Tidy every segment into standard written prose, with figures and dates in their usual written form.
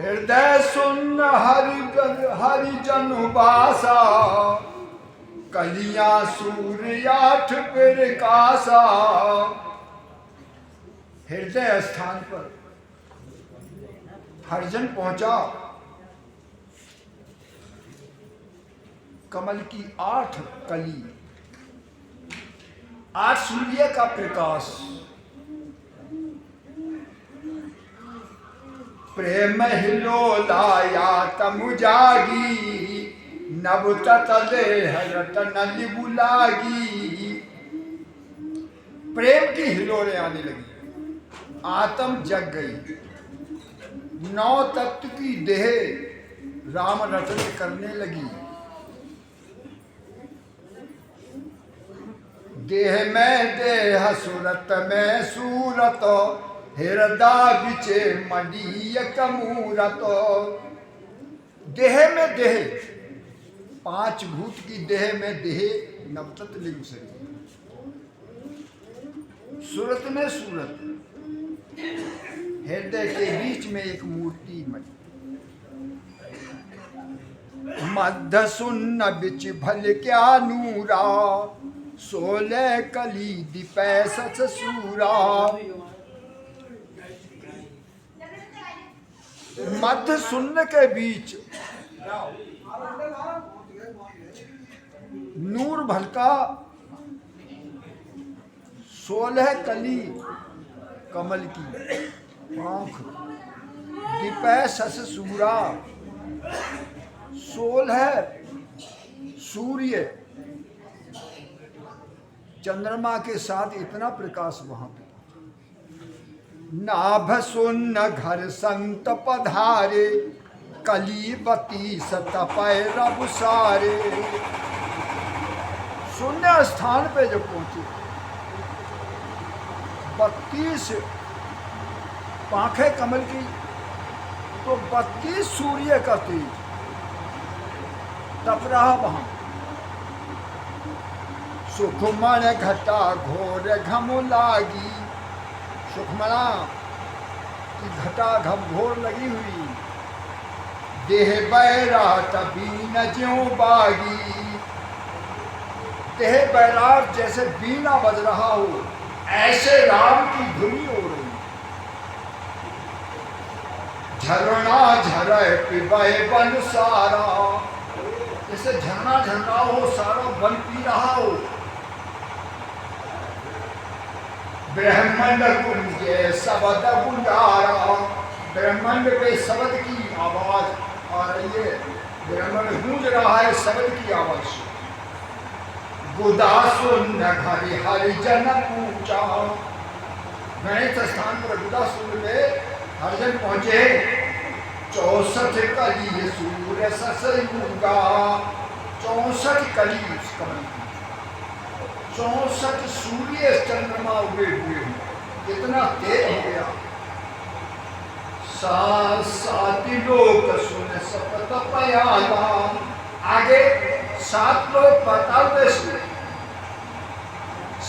हृदय सुन्न हरिजन बासा, कलियां सूर्याठ प्रकाशा। हृदय स्थान पर हरिजन पहुंचा, कमल की 8 कली, 8 सूर्य का प्रकाश। प्रेम हिलोलाया तमु जागी, नभ तत देह रतन लिबुलागी। प्रेम की हिलोरें आने लगी, आत्म जग गई। 9 तत्व की देह राम रटन करने लगी। देह में देह सूरत में सूरत, हृदय बिचे मडीय कमूरत। देह में देह, 5 भूत की देह में देह नवतत लिंग शरीर। सूरत में सूरत, हृदय के बीच में एक मूर्ति मटी। मध्य सुन्न बिच भल क्या नूरा, 16 कली दिपै सच सूरा। मध्य शून्य के बीच नूर भलका, 16 कली कमल की आंख, दिपै सस सूरा। 16 सूर्य चंद्रमा के साथ इतना प्रकाश वहां पे। नाभ सुन्न घर संत पधारे, कलीबती सतपय रब सारे। शून्य स्थान पे जब पहुंचे, 32 पांखें कमल की, तो 32 सूर्य का तेज तप रहा वहां। सुखमण घटा घोर घम लागी, सुखमणा की घटा घमघोर लगी हुई। देह बैराट बीन ज्यों बागी, देह बैराट जैसे बीना बज रहा हो, ऐसे राम की धुनी हो रही। झरना झरय पिबय बन सारा, जैसे झरना झरना हो, सारा वन पी रहा हो। ब्रह्मांड कुंजे शब्द गुंजारा, ब्रह्मांड पे शब्द की आवाज आ रही है। ब्रह्मांड गूंज रहा है शब्द की आवाज से। गुदा सुन्न घरि हरिजन पूजा, गणेश स्थान पर गुदा सुन्न में हरिजन पहुंचे। 64 कली सूर्य ससयुगा, 64 कली उस कमल की, 64 सूर्य चंद्रमा उगे हुए हैं। इतना तेज हो गया। 7 लोक सुन सपत पयाला, आगे 7 लोग पाताल देश में।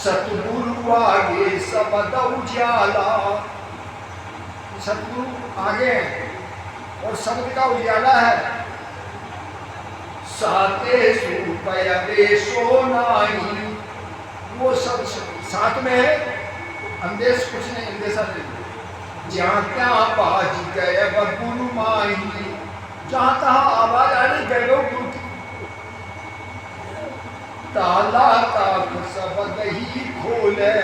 सतगुरु आगे सबद उजाला, सतगुरु आगे और शब्द का उजाला है। 7 सुपय बेसो नाई, वो सब 7 में है। अंदेश कुछ नहीं, अंदेशा नहीं। जहाँ क्या बाज गए गुरु माई, जहाँ तहाँ आवाज आ रही गए गुरु की। ताला ताक शब्द ही खोले,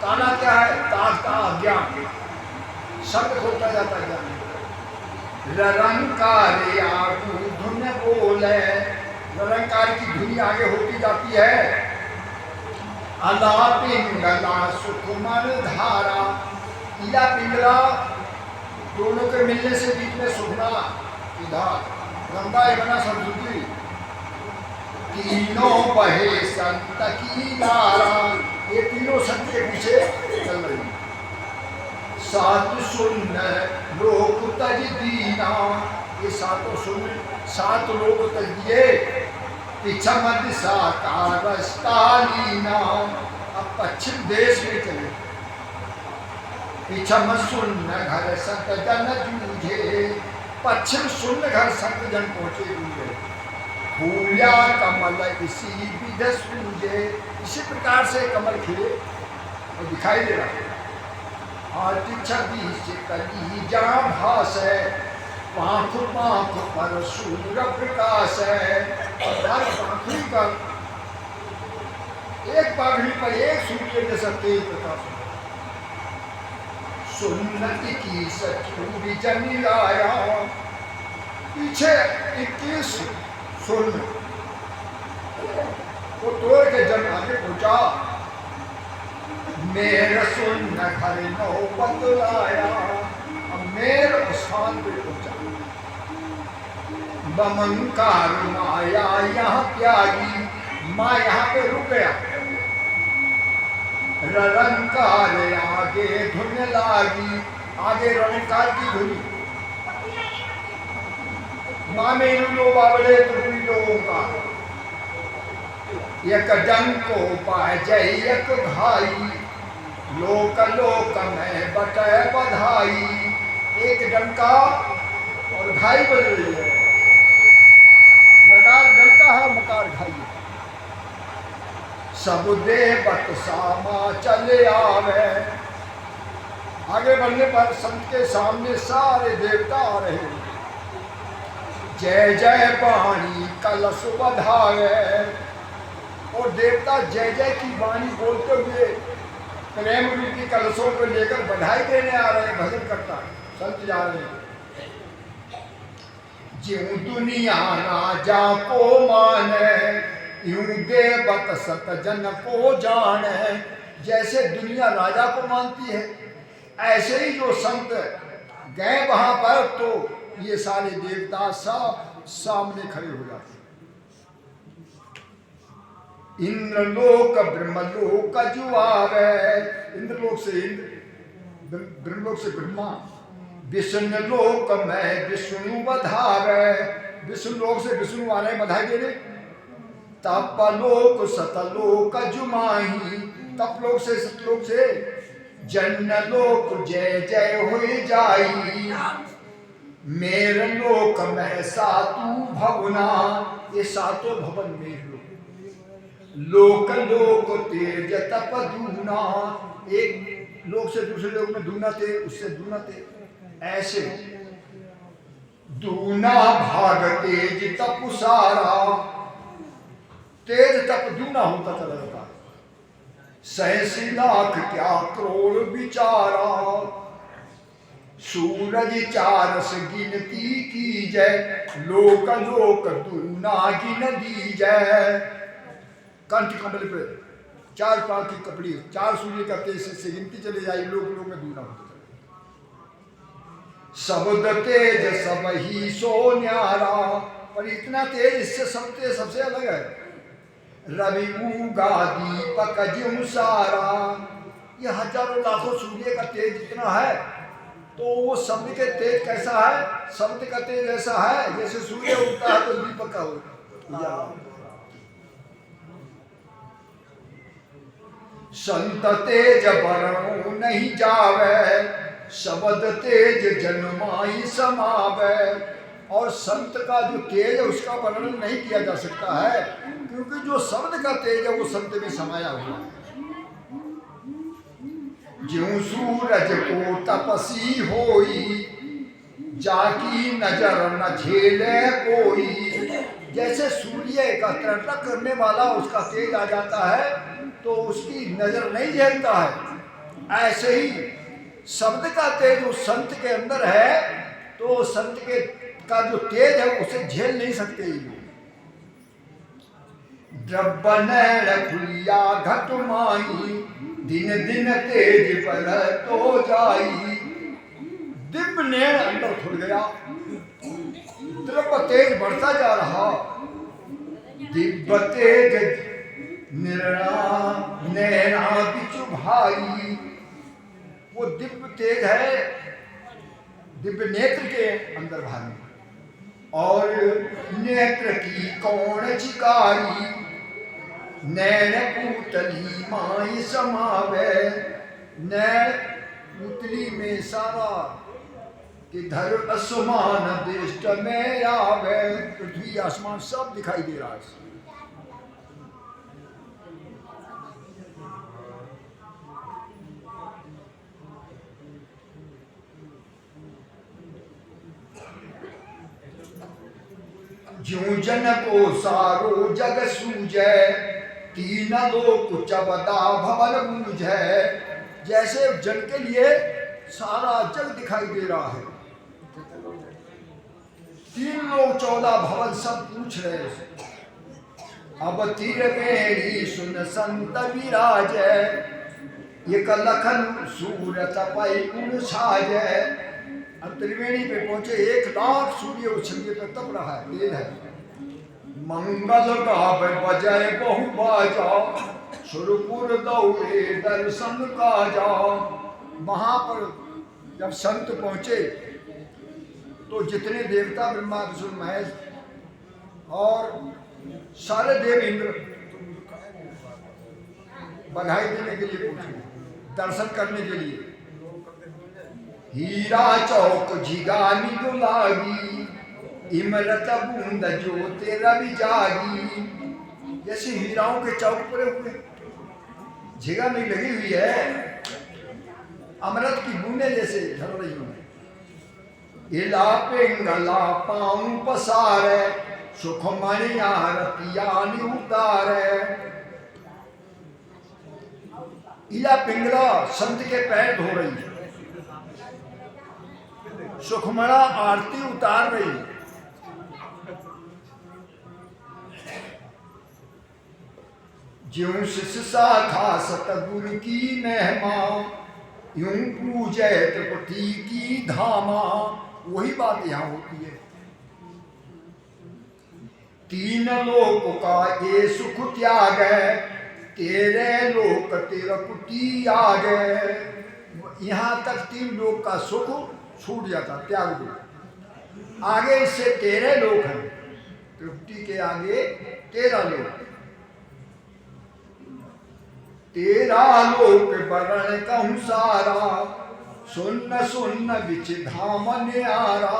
ताला क्या है? ताक का ज्ञान, शब्द खोलता जाता है ज्ञान। ररंकार आगू धुन बोले, ररंकार की धुनी आगे होती जाती है। अला पिंगला सुकुमार धारा, इला पिंगला दोनों के मिलने से बीच में सुखना की धार, गंगा यमुना सरस्वती, तीनों बहे संत की धारा। ये तीनों संत के पीछे चल रही। 7 शून्य लोक तज दीना, ये 7 शून्य 7 लोक तज दिए। पीछा मध्य साकालीना, अब पश्चिम देश में चले। पीछा मत सुन घर संत जन जूझे, पश्चिम शून्य घर संत जन पहुंचे हुए, फूल्या कमल इसी विध सूझे। इसी प्रकार से कमल खिले और दिखाई दे रहा है। छवि से कली जहाँ भास है, पाँख पाँख पर सूर्य प्रकाश है। और हर पाखड़ी पर, एक पाखड़ी पर एक सूर्य जैसा तेज प्रकाश है। सुन्नति की सचूरी जमी आया, पीछे 21 सुन्न वो तोड़ के जन आगे पहुंचा। मेर सुन्न घर नौ बदलाया, अब मेर स्थान पे पहुंचा। बमंकार माया यहाँ त्यागी, माँ यहाँ पे रुक गया। रलंकार आगे धुन लागी, आगे रलंकार की धुनी। माँ में लो बाबले धुनी लोगों का, एक डंको पाए जय एक घाई, लोक लोक में बटे बधाई। एक डंका और घाई बज रही है। मकार डंका है, मकार घाई है। सब देवत सामा चले आवे, आगे बढ़ने पर संत के सामने सारे देवता आ रहे हैं। जय जय वाणी कलश बधावे, और देवता जय जय की वाणी बोलते हुए प्रेम रूपी कलशों को लेकर बधाई देने आ रहे हैं। भजन करता है, संत जा रहे हैं। ज्यों दुनिया राजा को माने, यूं देवत सत जन को जाने। जैसे दुनिया राजा को मानती है, ऐसे ही जो संत गए वहां पर तो ये सारे देवता सब सामने खड़े हो जाते। इंद्रलोक ब्रह्मलोक जुआवे, इंद्रलोक से इंद्र, ब्रह्मलोक से ब्रह्मा। विष्णु लोक में विष्णु बधावे, विष्णु लोक से विष्णु आ रहे बधाई देने। तपलोक सतलोक जुमाही, तपलोक से सतलोक से जन्नलोक जय जय हुई जाई। मेरे लोक में सातु भवना, ये सातों भवन मेरे लोक। लोक लोक तेज तप दूना, एक लोक से दूसरे लोक में दूना थे, उससे दूना थे। ऐसे दूना भाग तेज तप सारा, तेज तप दूना होता चला जाता। 86 लाख क्या करोड़ विचारा, सूरज चारस गिनती की जय। लोक लोक दूना गिन दी जय। कंठ कमल पे 4 पांव की कपड़ी, 4 सूर्य का तेज से गिनती चले जाए। लोक लोक में दूना होता। शब्द तेज सब ही सो न्यारा, पर इतना तेज इससे सब तेज सबसे अलग है। रवि उगा दीपक ज्यों सारा, ये हजारों लाखों सूर्य का तेज जितना है, तो वो शब्द के तेज कैसा है? शब्द का तेज ऐसा है जैसे सूर्य उगता है तो दीपक का हो। संत तेज बरऊ नहीं जावे, शब्द तेज जन्माई समावे। और संत का जो तेज है उसका वर्णन नहीं किया जा सकता है, क्योंकि जो शब्द का तेज है वो संत में समाया हुआ है। ज्यों सूरज को तपसी होई, जाकी नजर न झेले कोई। जैसे सूर्य का तड़का करने वाला उसका तेज आ जाता है तो उसकी नजर नहीं झेलता है, ऐसे ही शब्द का तेज उस संत के अंदर है तो संत के का जो तेज है उसे झेल नहीं सकते। खुलिया घट माई, दिन दिन तेज पर तो जाई। दिव्य नैन अंदर खुल गया, द्रव्य तेज बढ़ता जा रहा। दिव्य तेज नैना बिचु भाई, वो दिव्य तेज है दिव्य नेत्र के अंदर भाई। और नेत्र की कौन चिकारी, नैन पुतली माई समावे। नैन पुतली में सारा इधर आसमान दृष्ट में आवे, पृथ्वी आसमान सब दिखाई दे रहा है। ज्यों जन को सारो जग सूझे, तीन लोक चबदा भवन बूझे। जैसे जन के लिए सारा जग दिखाई दे रहा है, 3 लोग 14 भवन सब पूछ रहे हैं। अब तीर बेड़ी सुन संत विराजे, एक लखन सूरत पाई गुण साजे। अब त्रिवेणी पे पहुंचे, 1 लाख सूर्य उछलिए पे तप रहा है, तेल है। मंगल गावे बजाए बहु बाजा, सुरपुर दौड़े दर्शन काजा। वहां पर जब संत पहुंचे तो जितने देवता ब्रह्मा विष्णु महेश और सारे देव इंद्र बधाई देने के लिए पहुंचे, दर्शन करने के लिए। हीरा चौक झिगानी गुलागी, इमरत बूंद ज्योति रवि जागी। जैसे हीराओं के चौक पड़े हुए, झिगा नहीं लगी हुई है, अमृत की बूंदे जैसे झल रही हूं। इला पिंगला पाऊं पसारे, सुखमणि आरतिया उतारे। इला पिंगला संत के पैर धो रही है, सुखमणा आरती उतार रही। ज्यों शिष्य शाखा सतगुरु की महिमा, यूं पूजे त्रिपुटी की धामा। वही बात यहां होती है। 3 लोक का ये सुख त्याग है, तेरे लोक तेरा कुटी आ गए। यहां तक 3 लोक का सुख छूट जाता, त्याग दो। आगे इससे 13 लोक हैं, त्रिपुटी के आगे 13 लोक। 13 लोक बरण कहूं सारा, सुन्न सुन्न बिच धाम न्यारा।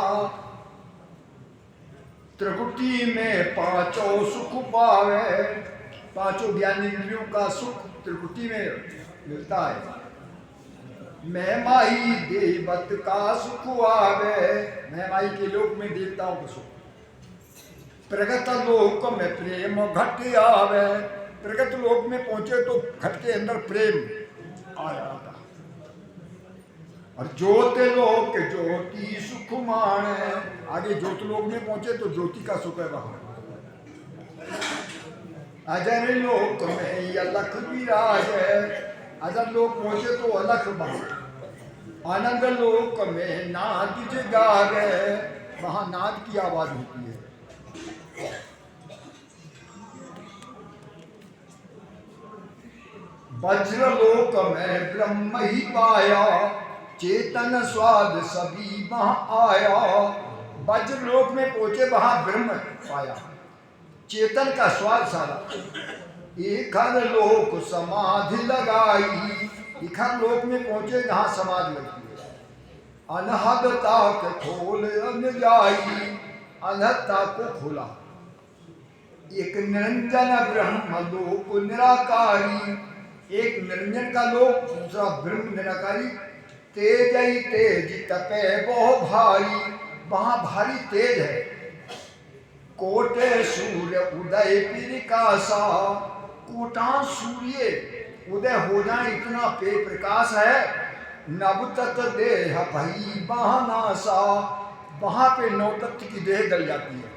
त्रिपुटी में 5 सुख पावे, 5 ज्ञानेंद्रियों का सुख त्रिपुटी में मिलता है। महमाई देवत का सुख आवे, महमाई के लोक में देवताओं का सुख। प्रगत लोक में प्रेम घट आवे, प्रगत लोक में पहुंचे तो घट के अंदर प्रेम आ जाता। और ज्योति लोक ज्योति सुख माने, आगे ज्योति लोक में पहुंचे तो ज्योति का सुख है वहां। अजर लोक में अलख विराज, अजर लोक पहुंचे तो अलख वहां। आनंद लोक में नाद जगावे, वहां नाद की आवाज होती है। वज्र लोक में ब्रह्म ही पाया, चेतन स्वाद सभी वहां आया। वज्र लोक में पहुंचे, वहां ब्रह्म पाया, चेतन का स्वाद सारा। इखर लोक समाधि लगाई, इखर लोक में पहुंचे जहां समाधि लगती है। अनहदता के खोल अन जाई, अनहदता को खोला। एक निरंजन ब्रह्म लोक निराकारी, एक निरंजन का लोक, दूसरा ब्रह्म निराकारी। तेज ही तेज तपे बहु भारी, वहां भारी तेज है। कोटे सूर्य उदय प्रकाशा, कोटा सूर्य उदय हो जाए इतना पे प्रकाश है। नव तत् देह भई बहानासा, वहां पे 9 तत्व की देह गल जाती है,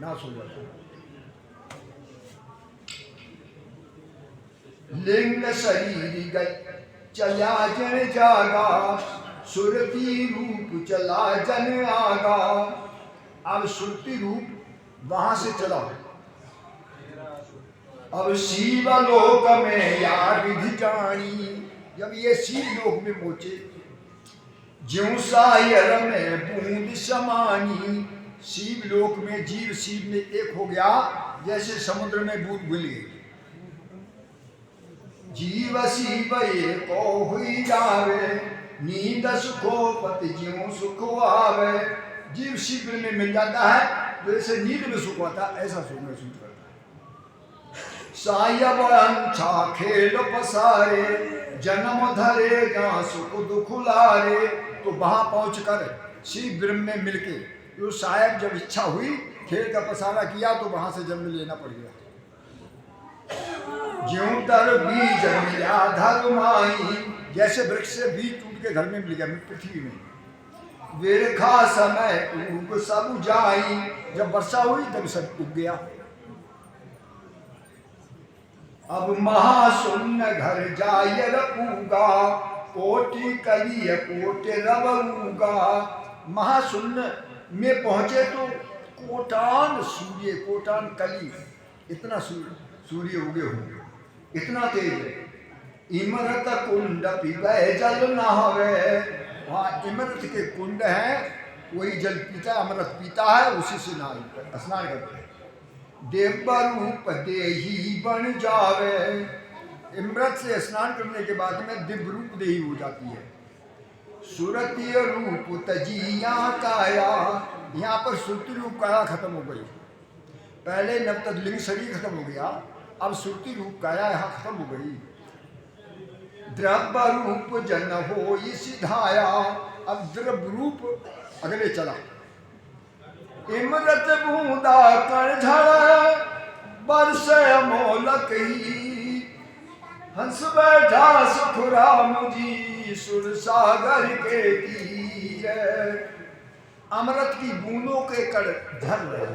नाश हो जाता है। लिंग शरीर गई चला जन जागा, सुरती रूप चला जन आगा। अब सुरती रूप वहां से चला। अब शिव लोक में या विधि जानी, जब ये शिव लोक में पहुंचे, ज्यों सायर में बूंद समानी। शिव लोक में जीव शिव में एक हो गया, जैसे समुद्र में बूंद घुल गई। जीव शिव एको हुई जावे, नींद सुखो पति ज्यों सुख आवे। जीव शीघ्र में मिल जाता है, जैसे नींद में सुख होता है ऐसा सुख में सुख करता है। सायब अंछा खेल पसारे, जन्म धरे जहाँ सुख दुख लारे। तो वहां पहुंचकर शीघ्र में मिलके जो सायब जब इच्छा हुई खेल का पसारा किया तो वहां से जन्म लेना पड़ गया। ज्यों तर बीज मिला धर्माई, जैसे वृक्ष से बीज टूट के घर में मिल गया पृथ्वी में। विरखा समय उग सब जाई, जब वर्षा हुई तब सब उग गया। अब महाशून्य घर जाय रपूगा, कोटि कलिय कोटि रबूगा। महाशून्य में पहुंचे तो कोटान सूर्य, कोटान कली, इतना सूर्य उगे होंगे, इतना तेज है। इमरत कुंड पीबे जल नहावे, वहाँ इमरत के कुंड है, वही जल पीता, अमृत पीता है, उसी से स्नान करते हैं। देवरूप देही बन जावे, इमृत से स्नान करने के बाद में दिव्य रूप देही हो जाती है। सुरतीय रूप तजिया काया, यहाँ पर सुरती रूप काया खत्म हो गई। पहले नवतलिंग शरीर खत्म हो गया, अब सुरती रूप काया यहाँ खत्म हो गई। द्रव्य रूप जन हो सिधाया, अब द्रव्य रूप अगले चला। इमरत बूंदा कण झड़, बरस मोलक ही। हंस बैठा सुख राम जी, सुर सागर के तीर। अमृत की बूंदों के कण झड़ रहे,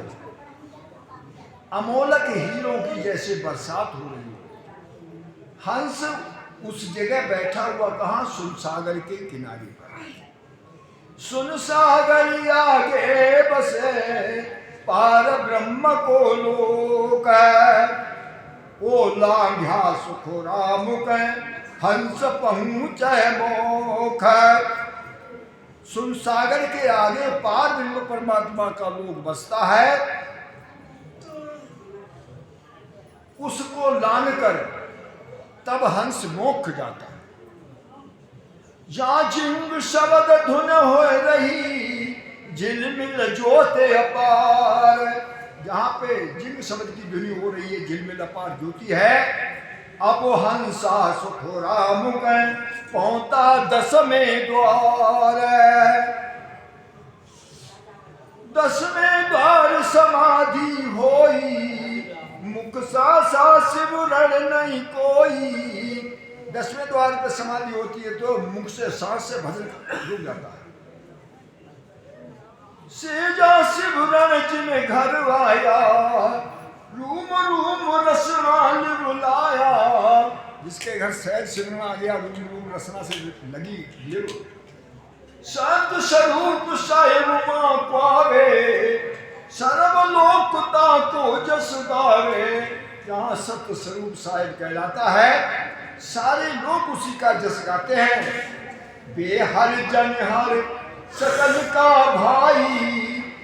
अमोलक हीरों की जैसे बरसात हो रही है। हंस उस जगह बैठा हुआ कहाँ? सुन सागर के किनारे पर। सुन सागर आगे बसे, पार ब्रह्म को लोक। ओ लांघ्या सुख राम के, हंस पहुँचे मोख। सुन सागर के आगे पार ब्रह्म परमात्मा का लोक बसता है, उसको लान कर तब हंस मोक्ष जाता है। या जिंग शब्द धुन हो रही, झिलमिल ज्योति अपार। जहाँ पे जिंग शब्द की ध्वनि हो रही है, झिलमिल अपार ज्योति है। अब हंसा सुख राम के, पहुंचा 10वें द्वार। 10वें द्वार समाधि होई, मुख सा सिमरन नहीं कोई। 10वें द्वार पे समाधि होती है तो मुख से सांस से भजन रुक जाता है। सेजा सिमरन जिन घर आया, रूम रूम रसना रुलाया। जिसके घर सहज सिमरन आ गया, रूम रूम रसना से लगी ये संत स्वरूप साहिब मां पावे, सर्वलोकता को जस गावे। जहाँ सत्य स्वरूप साहिब कहलाता है, सारे लोग उसी का जस गाते हैं। बेहर जनहर सकल का भाई,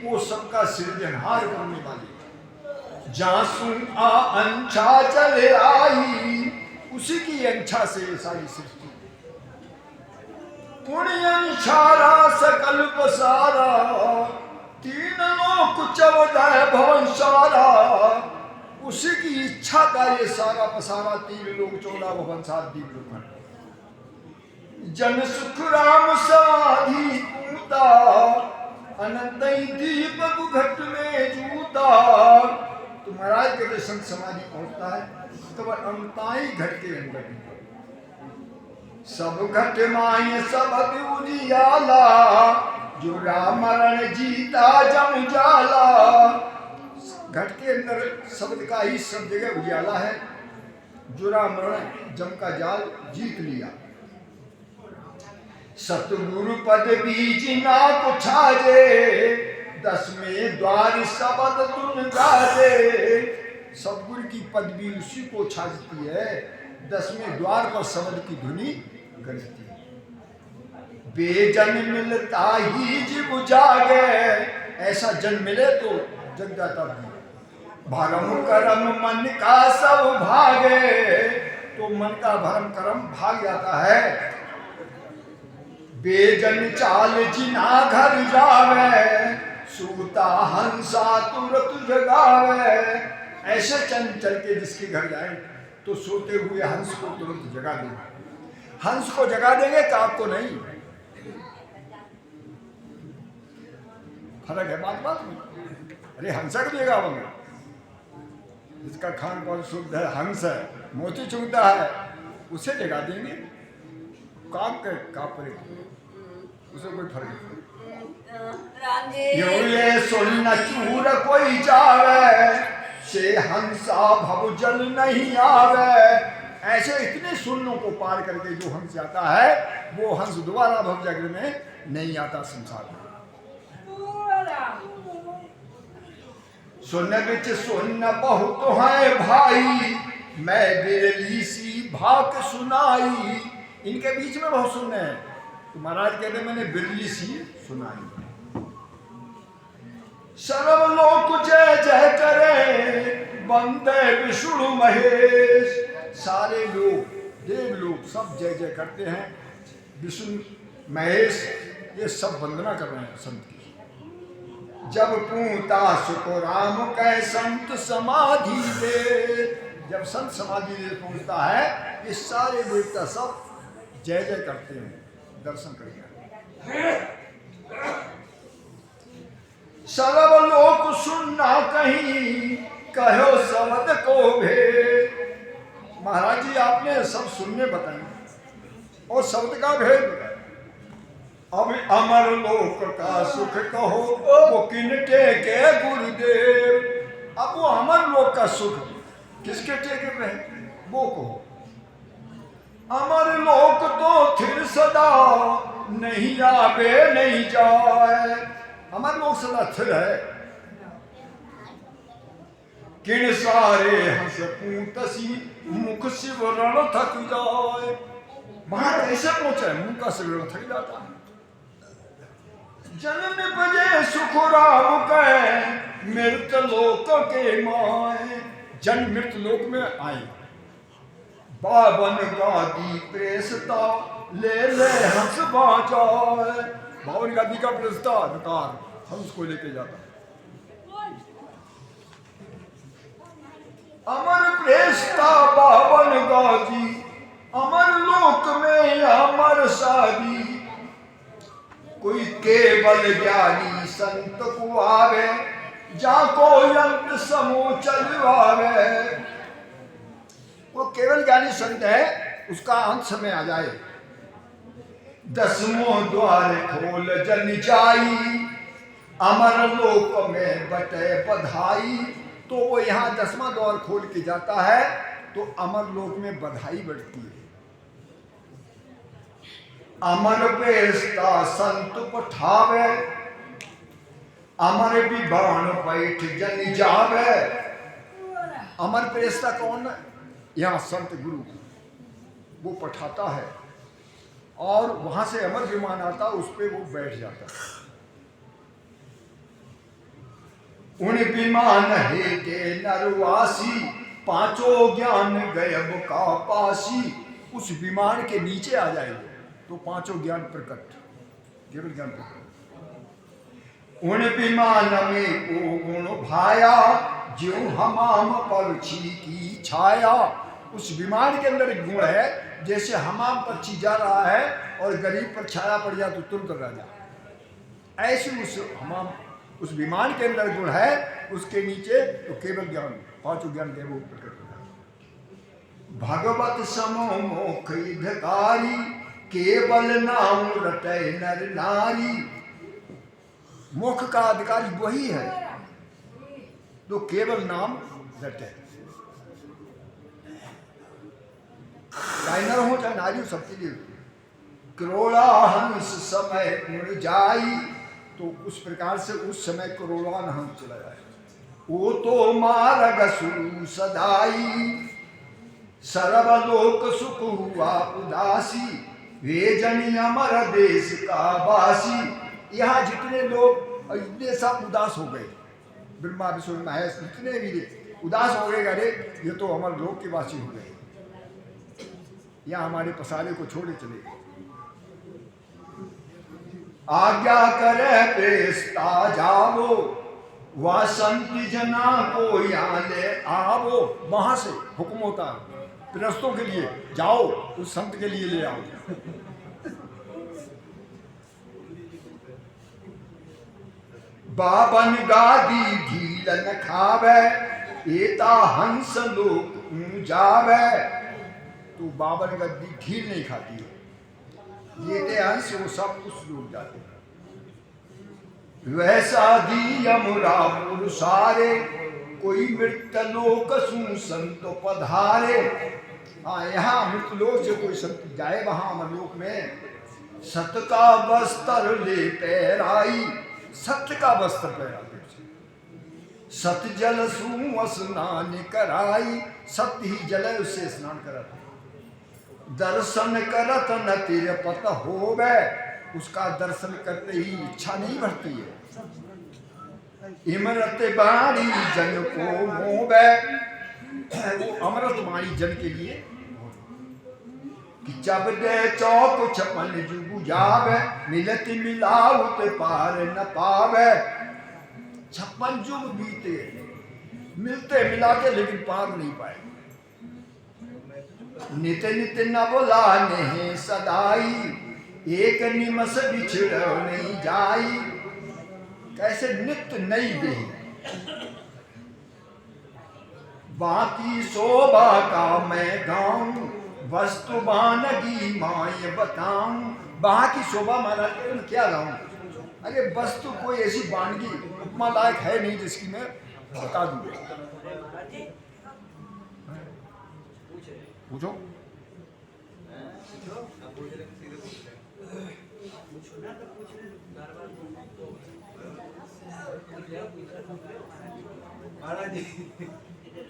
वो सबका सृजनहार करने वाली। जासू आ अंछा चले आई, उसी की अंछा से सारी सृष्टि। पुण्य छारा सकल पसारा, 3 लोक 14 भवन सारा। उसी की इच्छा का ये सारा पसारा, 3 लोक 14 भवन 7 दीप लोक। जन सुख राम समाधि पूता, अनंत दीपक घट में जूता। तो महाराज के संत समाधि पहुंचता है तो वह अनंताई घट के अंदर सब घट माय सब उजियाला, जो राम मरण जीता जम जाला। घट के अंदर शब्द का ही सब जगह उजियाला है। जो राम मरण जम का जाल जीत लिया। सतगुरु पद बीज ना को छाजे, 10वें द्वार शब्द तुम गाजे। सतगुरु की पदवी उसी को छाजती है, 10वें द्वार पर शब्द की धुनी गरजती है। बेजन मिलता ही जीव जागे, ऐसा जन मिले तो जग जाता भी। भरम करम मन का सब भागे, तो मन का भरम करम भाग जाता है। बेजन चाल जिना घर जावे, सूता हंसा तुरत जगावे। ऐसे चंचल के जिसके घर जाए तो सोते हुए हंस को तुरंत जगा देंगे। हंस को जगा देंगे, काक को नहीं। फर्क है बात में। अरे हंसा को देगा बंगे, जिसका खान पान शुद्ध है, हंस है, मोती चुगता है, उसे जगा देंगे। काक पर उसे कोई फर्क नहीं। ये सुन चूर कोई जावे, से हंसा भव जल नहीं आवे। ऐसे इतने सुन्नों को पार करके जो हंस जाता है, वो हंस दोबारा भव जगत में नहीं आता संसार में। सुन बिच सुन बहुत है भाई, मैं बिरली सी भाक सुनाई। इनके बीच में बहुत सुनने हैं। तो महाराज कहते मैंने बिरली सी सुनाई। सर्व लोक जय जय करे, वंदे विष्णु महेश। सारे लोग, देव लोग सब जय जय करते हैं। विष्णु महेश ये सब वंदना कर रहे हैं संत की। जब पूता सुख राम कह संत समाधि दे। जब संत समाधि दे पहुंचता है, ये सारे देवता सब जय जय करते हैं, दर्शन करके। सर्व लोक सुनना कहीं, कहो शब्द को भेद। महाराज जी आपने सब सुनने बताए और शब्द का भेद बताया। अब अमर लोक का सुख कहो, वो किन टेके गुरुदेव। अब वो अमर लोक का सुख किसके टेके पे है, वो कहो। अमर लोक तो थिर सदा, नहीं आवे नहीं जाए। अमर लोक सदा थिर है। किन सारे हंस पूतसी, मुख शिवरण थक जाए। वहां कैसे पहुंचा है, मुंह का शिवरण थक जाता है। जन्म बजे सुख राम कहे, मृत लोक के माए। जन्म मृत लोक में आए, बावन गादी प्रेसता, ले ले हंस बाजाए। बावन गादी का प्रेसता नकार हंस को लेके जाता। अमर प्रेसता बावन गादी, अमर लोक में अमर शादी। कोई केवल ज्ञानी संत को आवे, जाको यंत्र समूह चलवावे। वो केवल ज्ञानी संत है, उसका अंत समय आ जाए। दसमों द्वार खोल जन जाई, अमर लोक में बटे बधाई। तो वो यहाँ 10वां द्वार खोल के जाता है, तो अमर लोक में बधाई बढ़ती है। अमर बेस्ता संत पठावे, अमर विबान पैठ जन जावे। अमर प्रेस्ता कौन है, यहाँ संत गुरु, वो पठाता है और वहां से अमर विमान आता, उस पर वो बैठ जाता है। उन विमान हे के नरवासी, पांचों ज्ञान गयब का पासी। उस विमान के नीचे आ जाएंगे तो पांचों ज्ञान प्रकट, केवल ज्ञान प्रकट। उन विमान में को गुण भाया, ज्यों हमाम पक्षी की छाया। उस विमान के अंदर एक गुण है, जैसे हमाम पक्षी जा रहा है और गरीब पर छाया पड़ जाए तो तुरंत राजा। ऐसे उस विमान के अंदर गुण है, उसके नीचे तो केवल ज्ञान, पांचों ज्ञान देव प्रकट होता है। भगवत समो मोक्ष हितकारी, केवल नाम रटे नर नारी। मोक्ष का अधिकारी वही है तो केवल नाम रटे। चाहे नर हो चाहे नारी हो, सबके लिए। करोड़ा हंस समय उड़ जाई, तो उस प्रकार से उस समय करोड़ान हंस चला जाए। वो तो मार्ग सुरु सदाई, सर्वलोक सुख हुआ उदासी। वे जन अमर देश का वासी। यहाँ जितने लोग इतने सब उदास हो गए, ब्रह्मा विष्णु महेश जितने भी उदास हो गए, अरे ये तो अमर लोक के वासी हो गए, यहाँ हमारे पसारे को छोड़े चले गए। आज्ञा करे पेस्ता जावो, वह संत जना को यहाँ ले आवो। वहां से हुक्म होता है गृहस्थों के लिए, जाओ उस संत के लिए ले आओ। बाबन गादी ढील न खावे, एता हंस लोक जावे। तो बाबन गद्दी ढील नहीं खाती है, ये ते हंस वो सब कुछ लोग जाते हैं। वैसा दी यमुरा पुरुषारे, कोई मृत लोक सु संत पधारे। हाँ, यहाँ मृत लोक से कोई संत जाए वहां अमरलोक में, सत का वस्त्र ले पैराई, सत्य का वस्त्र पहरा, सत जल सु स्नान कराई, सत्य ही जल है उससे स्नान कराते। दर्शन करत न तिरपत होवे, उसका दर्शन करते ही इच्छा नहीं बढ़ती है। इमरत बाणी जन को मोवे, वो अमृत बाणी जन के लिए कि जब दे चौक छपन जुगु जावे, मिलत मिलावत पार न पावे। 56 जुग बीते, मिलते मिलाते लेकिन पार नहीं पाए। नित नित न बोला नहीं सदाई, एक निमस बिछड़ नहीं जाई। कैसे नित्य नई देही, बाकी शोभा का मैं गाऊं, वस्तु बानगी माय बताऊं। वहां की शोभा महाराज के मैं क्या गाऊं? अरे वस्तु कोई ऐसी बानगी उपमा लायक है नहीं जिसकी मैं बता दूं। पूछो। महाराज जी,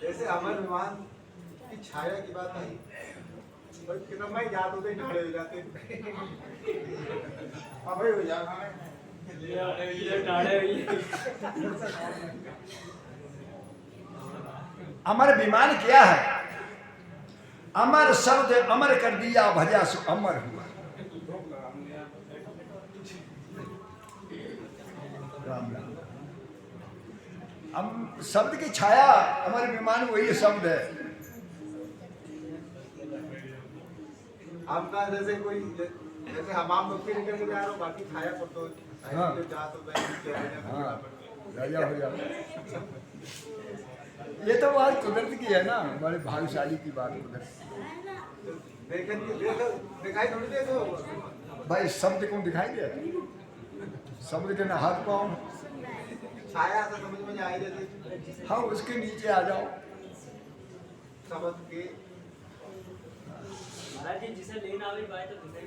जैसे अमर विमान की छाया की बात आई, पर कितना मैं याद होते ही ढाड़े हो जाते। अबे हो जाना है। अमर विमान क्या है? अमर शब्द अमर कर दिया, भजा सो अमर हुआ। राम राम। हम शब्द की छाया अमर विमान वही शब्द है। आपका जैसे कोई जैसे हमाम मुक्ति निकल के जा रहा हो, बाकी छाया पर तो हाँ। राजा हो जाता। ये तो बात कुदरत की है ना, बड़े भाग्यशाली की बात कुदरत। दिखाई थोड़ी दे दो भाई शब्द को दिखाई दे, शब्द के ना हाथ पाओ। छाया तो समझ में आई जैसे। हाँ, उसके नीचे आ जाओ। समझ के महाराज जी जिसे लेना आवे बाय तो दिखाई